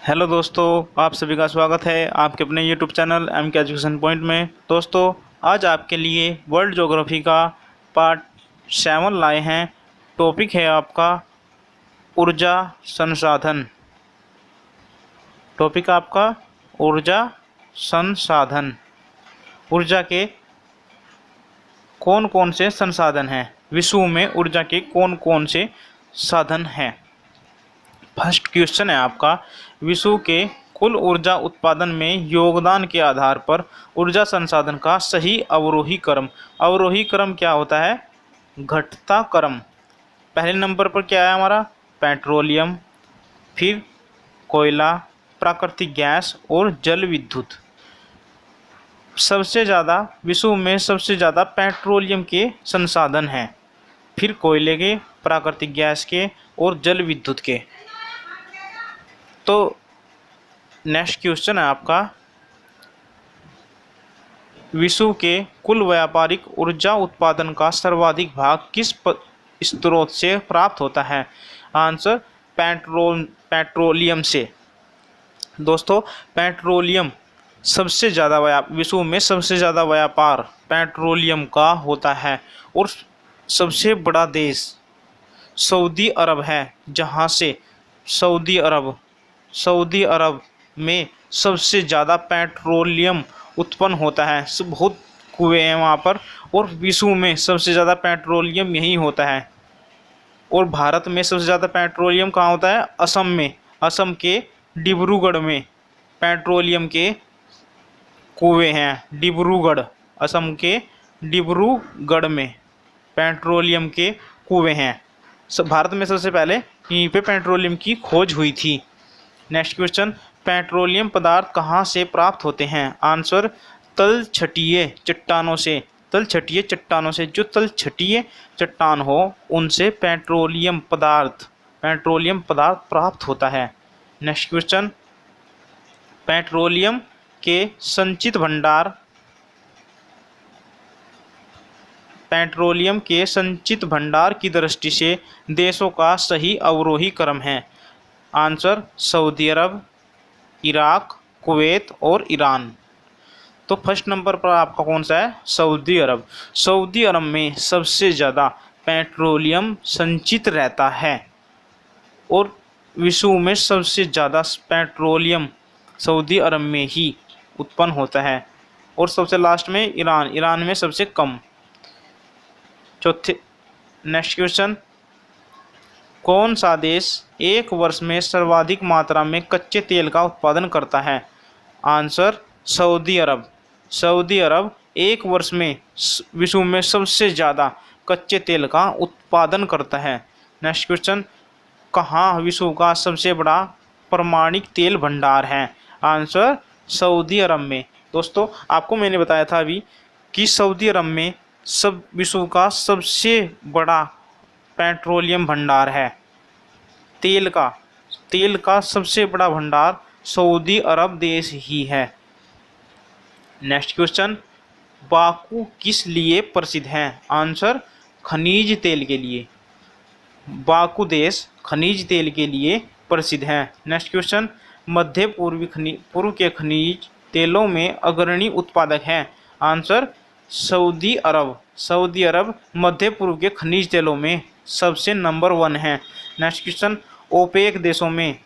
Hello दोस्तों, आप सभी का स्वागत है आपके अपने YouTube channel MK education point में। दोस्तों, आज आपके लिए वर्ल्ड ज्योग्राफी का पार्ट 7 लाए हैं। टॉपिक है आपका ऊर्जा संसाधन। टॉपिक आपका ऊर्जा संसाधन। ऊर्जा के कौन कौन से संसाधन हैं, विश्व में ऊर्जा के कौन कौन से साधन हैं। फर्स्ट क्वेश्चन है आपका, विश्व के कुल ऊर्जा उत्पादन में योगदान के आधार पर ऊर्जा संसाधन का सही अवरोही क्रम। अवरोही क्रम क्या होता है? घटता क्रम। पहले नंबर पर क्या है हमारा? पेट्रोलियम, फिर कोयला, प्राकृतिक गैस और जल विद्युत। सबसे ज़्यादा विश्व में सबसे ज़्यादा पेट्रोलियम के संसाधन हैं, फिर कोयले के, प्राकृतिक गैस के और जल विद्युत के। तो नेक्स्ट क्वेश्चन है आपका, विश्व के कुल व्यापारिक ऊर्जा उत्पादन का सर्वाधिक भाग किस स्रोत से प्राप्त होता है? आंसर पेट्रोलियम से। दोस्तों, पेट्रोलियम सबसे ज़्यादा विश्व में सबसे ज़्यादा व्यापार पेट्रोलियम का होता है और सबसे बड़ा देश सऊदी अरब है, जहाँ से सऊदी अरब में सबसे ज़्यादा पेट्रोलियम उत्पन्न होता है। बहुत कुएं हैं वहाँ पर, और विश्व में सबसे ज़्यादा पेट्रोलियम यहीं होता है। और भारत में सबसे ज़्यादा पेट्रोलियम कहाँ होता है? असम में। असम के डिब्रूगढ़ में पेट्रोलियम के कुएं हैं। डिब्रूगढ़, असम के डिब्रूगढ़ में पेट्रोलियम के कुएं हैं। भारत में सबसे पहले यहीं पे पेट्रोलियम की खोज हुई थी। नेक्स्ट क्वेश्चन, पेट्रोलियम पदार्थ कहाँ से प्राप्त होते हैं? आंसर तलछटीय चट्टानों से। तलछटीय चट्टानों से, जो तलछटीय चट्टान हो उनसे पेट्रोलियम पदार्थ प्राप्त होता है। नेक्स्ट क्वेश्चन, पेट्रोलियम के संचित भंडार की दृष्टि से देशों का सही अवरोही क्रम है। आंसर सऊदी अरब, इराक, कुवैत और ईरान। तो फर्स्ट नंबर पर आपका कौन सा है? सऊदी अरब। सऊदी अरब में सबसे ज़्यादा पेट्रोलियम संचित रहता है और विश्व में सबसे ज़्यादा पेट्रोलियम सऊदी अरब में ही उत्पन्न होता है। और सबसे लास्ट में ईरान में सबसे कम। चौथे नेक्स्ट क्वेश्चन, कौन सा देश एक वर्ष में सर्वाधिक मात्रा में कच्चे तेल का उत्पादन करता है? आंसर सऊदी अरब। सऊदी अरब एक वर्ष में विश्व में सबसे ज़्यादा कच्चे तेल का उत्पादन करता है। नेक्स्ट क्वेश्चन, कहाँ विश्व का सबसे बड़ा परमाणिक तेल भंडार है? आंसर सऊदी अरब में। दोस्तों, आपको मैंने बताया था अभी कि सऊदी अरब में विश्व का सबसे बड़ा पेट्रोलियम भंडार है। तेल का सबसे बड़ा भंडार सऊदी अरब देश ही है। नेक्स्ट क्वेश्चन, बाकू किस लिए प्रसिद्ध है? आंसर खनिज तेल के लिए। बाकू देश खनिज तेल के लिए प्रसिद्ध है। नेक्स्ट क्वेश्चन, मध्य पूर्व के खनिज तेलों में अग्रणी उत्पादक है? आंसर सऊदी अरब। सऊदी अरब मध्य पूर्व के खनिज तेलों में सबसे नंबर 1 है। नेक्स्ट क्वेश्चन, ओपेक देशों में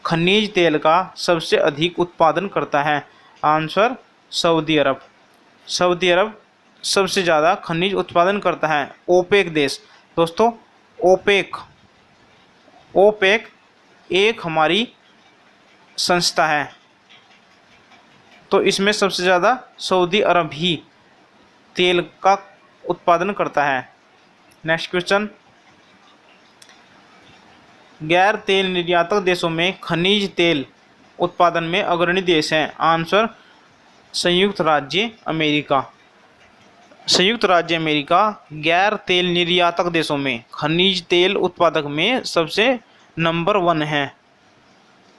खनिज तेल का सबसे अधिक उत्पादन करता है? आंसर सऊदी अरब। सऊदी अरब सबसे ज़्यादा खनिज उत्पादन करता है। ओपेक देश। दोस्तों, ओपेक एक हमारी संस्था है, तो इसमें सबसे ज़्यादा सऊदी अरब ही तेल का उत्पादन करता है। नेक्स्ट क्वेश्चन, गैर तेल निर्यातक देशों में खनिज तेल उत्पादन में अग्रणी देश हैं? आंसर संयुक्त राज्य अमेरिका। संयुक्त राज्य अमेरिका गैर तेल निर्यातक देशों में खनिज तेल उत्पादक में सबसे नंबर 1 है।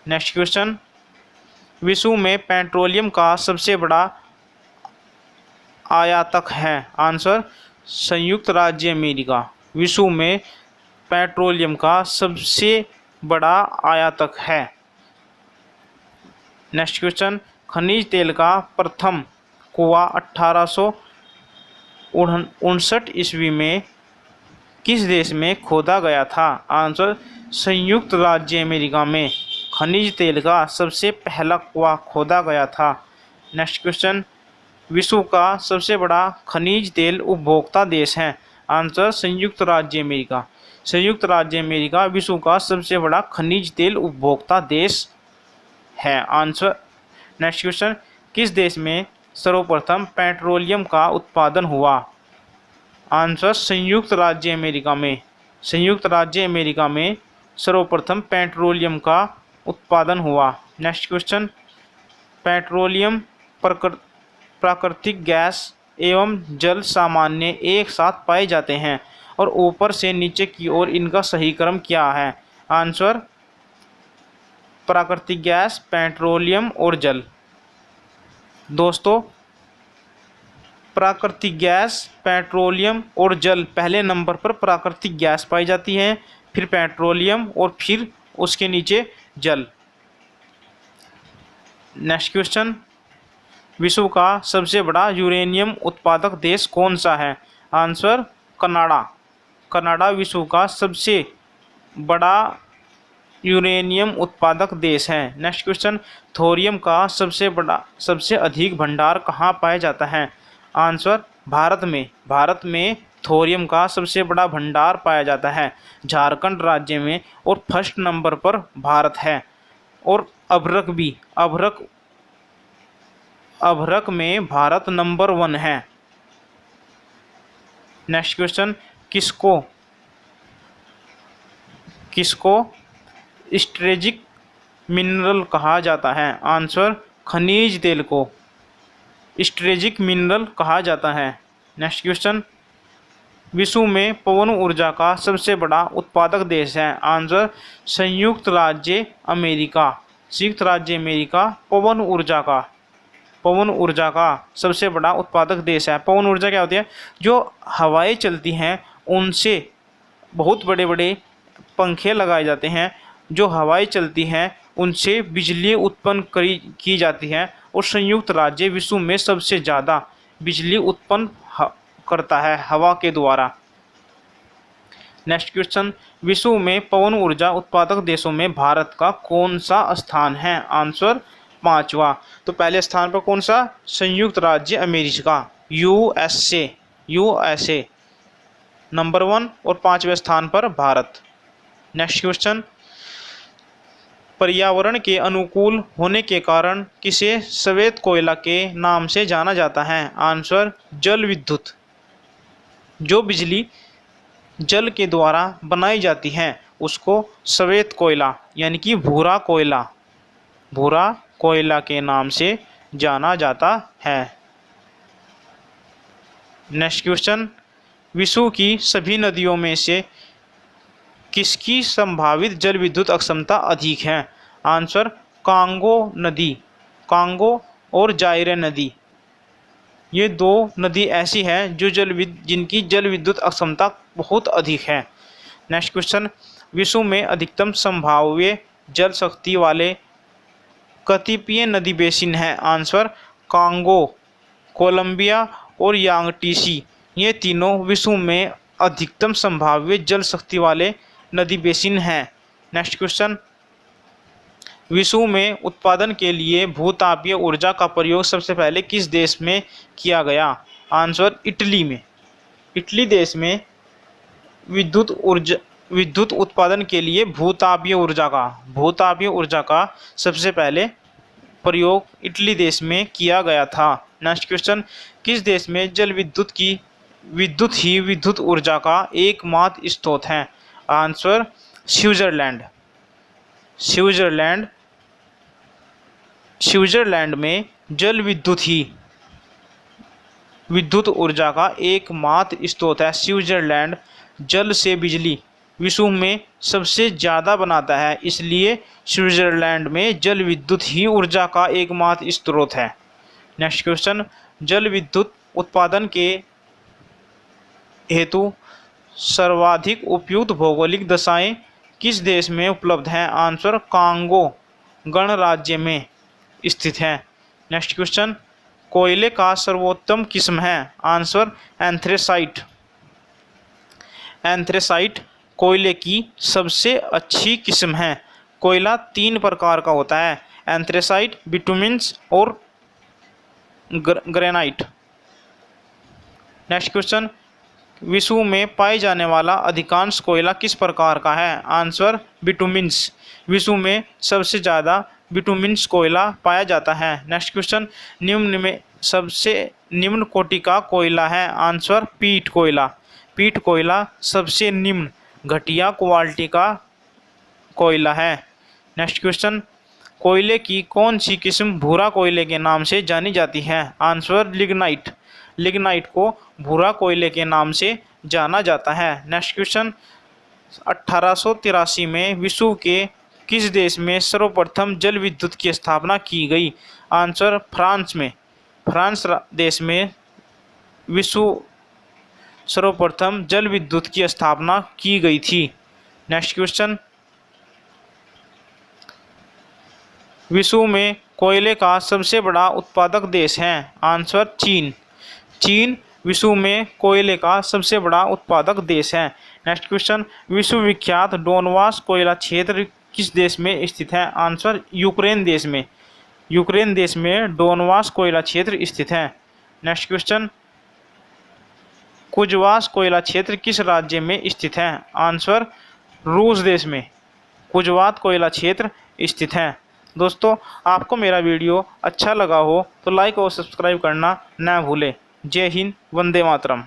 नेक्स्ट क्वेश्चन, विश्व में पेट्रोलियम का सबसे बड़ा आयातक है? आंसर संयुक्त राज्य अमेरिका। विश्व में पेट्रोलियम का सबसे बड़ा आयातक है। नेक्स्ट क्वेश्चन, खनिज तेल का प्रथम कुआं 1859 ईस्वी में किस देश में खोदा गया था? आंसर, संयुक्त राज्य अमेरिका में खनिज तेल का सबसे पहला कुआं खोदा गया था। नेक्स्ट क्वेश्चन, विश्व का सबसे बड़ा खनिज तेल उपभोक्ता देश है? आंसर, संयुक्त राज्य अमेरिका। संयुक्त राज्य अमेरिका विश्व का सबसे बड़ा खनिज तेल उपभोक्ता देश है। आंसर, नेक्स्ट क्वेश्चन, किस देश में सर्वप्रथम पेट्रोलियम का उत्पादन हुआ? आंसर, संयुक्त राज्य अमेरिका में। संयुक्त राज्य अमेरिका में सर्वप्रथम पेट्रोलियम का उत्पादन हुआ। नेक्स्ट क्वेश्चन, पेट्रोलियम, प्राकृतिक गैस एवं जल सामान्य एक साथ पाए जाते हैं और ऊपर से नीचे की ओर इनका सही क्रम क्या है? आंसर, प्राकृतिक गैस, पेट्रोलियम और जल। दोस्तों, प्राकृतिक गैस, पेट्रोलियम और जल, पहले नंबर पर प्राकृतिक गैस पाई जाती है, फिर पेट्रोलियम और फिर उसके नीचे जल। नेक्स्ट क्वेश्चन, विश्व का सबसे बड़ा यूरेनियम उत्पादक देश कौन सा है? Answer, Canada. कनाडा विश्व का सबसे बड़ा यूरेनियम उत्पादक देश है। नेक्स्ट क्वेश्चन, थोरियम का सबसे अधिक भंडार कहाँ पाया जाता है? आंसर, भारत में। भारत में थोरियम का सबसे बड़ा भंडार पाया जाता है, झारखंड राज्य में, और फर्स्ट नंबर पर भारत है। और अभ्रक भी, अभ्रक में भारत नंबर 1 है। नेक्स्ट क्वेश्चन, किसको स्ट्रेजिक मिनरल कहा जाता है? आंसर, खनिज तेल को स्ट्रेजिक मिनरल कहा जाता है। नेक्स्ट क्वेश्चन, विश्व में पवन ऊर्जा का सबसे बड़ा उत्पादक देश है? आंसर, संयुक्त राज्य अमेरिका। संयुक्त राज्य अमेरिका पवन ऊर्जा का सबसे बड़ा उत्पादक देश है। पवन ऊर्जा क्या होती है? जो हवाएं चलती हैं उनसे बहुत बड़े बड़े पंखे लगाए जाते हैं, जो हवाएं चलती हैं उनसे बिजली उत्पन्न की जाती है, और संयुक्त राज्य विश्व में सबसे ज़्यादा बिजली उत्पन्न करता है हवा के द्वारा। नेक्स्ट क्वेश्चन, विश्व में पवन ऊर्जा उत्पादक देशों में भारत का कौन सा स्थान है? आंसर, 5वां। तो पहले स्थान पर कौन सा? संयुक्त राज्य अमेरिका, यूएसए नंबर 1, और 5वें स्थान पर भारत। नेक्स्ट क्वेश्चन, पर्यावरण के अनुकूल होने के कारण किसे श्वेत कोयला के नाम से जाना जाता है? आंसर, जल विद्युत। जो बिजली जल के द्वारा बनाई जाती है उसको श्वेत कोयला यानी कि भूरा कोयला के नाम से जाना जाता है। नेक्स्ट क्वेश्चन, विश्व की सभी नदियों में से किसकी संभावित जल विद्युत अक्षमता अधिक है? आंसर, कांगो और जायरे नदी, ये 2 नदी ऐसी हैं जो जिनकी जल विद्युत अक्षमता बहुत अधिक है। नेक्स्ट क्वेश्चन, विश्व में अधिकतम संभाव्य जल शक्ति वाले कतिपय नदी बेसिन हैं? आंसर, कांगो, कोलंबिया और यांगटीसी, ये तीनों विश्व में अधिकतम संभाव्य जल शक्ति वाले नदी बेसिन हैं। नेक्स्ट क्वेश्चन, विश्व में उत्पादन के लिए भूतापीय ऊर्जा का प्रयोग सबसे पहले किस देश में किया गया? आंसर, इटली में। इटली देश में विद्युत उत्पादन के लिए भूतापीय ऊर्जा का सबसे पहले प्रयोग इटली देश में किया गया था। नेक्स्ट क्वेश्चन, किस देश में जल विद्युत ऊर्जा का एकमात्र स्रोत है? आंसर, स्विट्जरलैंड में जल विद्युत ऊर्जा का एकमात्र स्रोत है। स्विट्जरलैंड जल से बिजली विश्व में सबसे ज़्यादा बनाता है, इसलिए स्विट्जरलैंड में जल विद्युत ही ऊर्जा का एकमात्र स्रोत है। नेक्स्ट क्वेश्चन, जल विद्युत उत्पादन के हेतु सर्वाधिक उपयुक्त भौगोलिक दशाएं किस देश में उपलब्ध है? आंसर कांगो गणराज्य में स्थित है। नेक्स्ट क्वेश्चन, कोयले का सर्वोत्तम किस्म है? Answer anthracite. एंथ्रेसाइट कोयले की सबसे अच्छी किस्म है। कोयला 3 प्रकार का होता है, एंथ्रेसाइट, बिटुमिन्स और ग्रेनाइट। नेक्स्ट क्वेश्चन, विश्व में पाए जाने वाला अधिकांश कोयला किस प्रकार का है? Answer bitumens. विश्व में सबसे ज़्यादा बिटुमिन्स कोयला पाया जाता है। नेक्स्ट क्वेश्चन, निम्न में सबसे निम्न कोटि का कोयला है? आंसर पीट कोयला। पीट कोयला सबसे निम्न घटिया क्वालिटी का कोयला है। नेक्स्ट क्वेश्चन, कोयले की कौन सी किस्म भूरा कोयले के नाम से जानी जाती है? Answer lignite. लिग्नाइट को भूरा कोयले के नाम से जाना जाता है। नेक्स्ट क्वेश्चन, 1883 में विश्व के किस देश में सर्वप्रथम जल विद्युत की स्थापना की गई? आंसर फ्रांस में। फ्रांस देश में विश्व सर्वप्रथम जल विद्युत की स्थापना की गई थी। नेक्स्ट क्वेश्चन, विश्व में कोयले का सबसे बड़ा उत्पादक देश है? आंसर चीन। चीन विश्व में कोयले का सबसे बड़ा उत्पादक देश है। नेक्स्ट क्वेश्चन, विश्व विख्यात डोनबास कोयला क्षेत्र किस देश में स्थित है? आंसर यूक्रेन देश में। यूक्रेन देश में डोनबास कोयला क्षेत्र स्थित है। नेक्स्ट क्वेश्चन, कुजवास कोयला क्षेत्र किस राज्य में स्थित है? आंसर रूस देश में कुजवात कोयला क्षेत्र स्थित है। दोस्तों, आपको मेरा वीडियो अच्छा लगा हो तो लाइक और सब्सक्राइब करना न भूलें। जय हिंद, वंदे मातरम।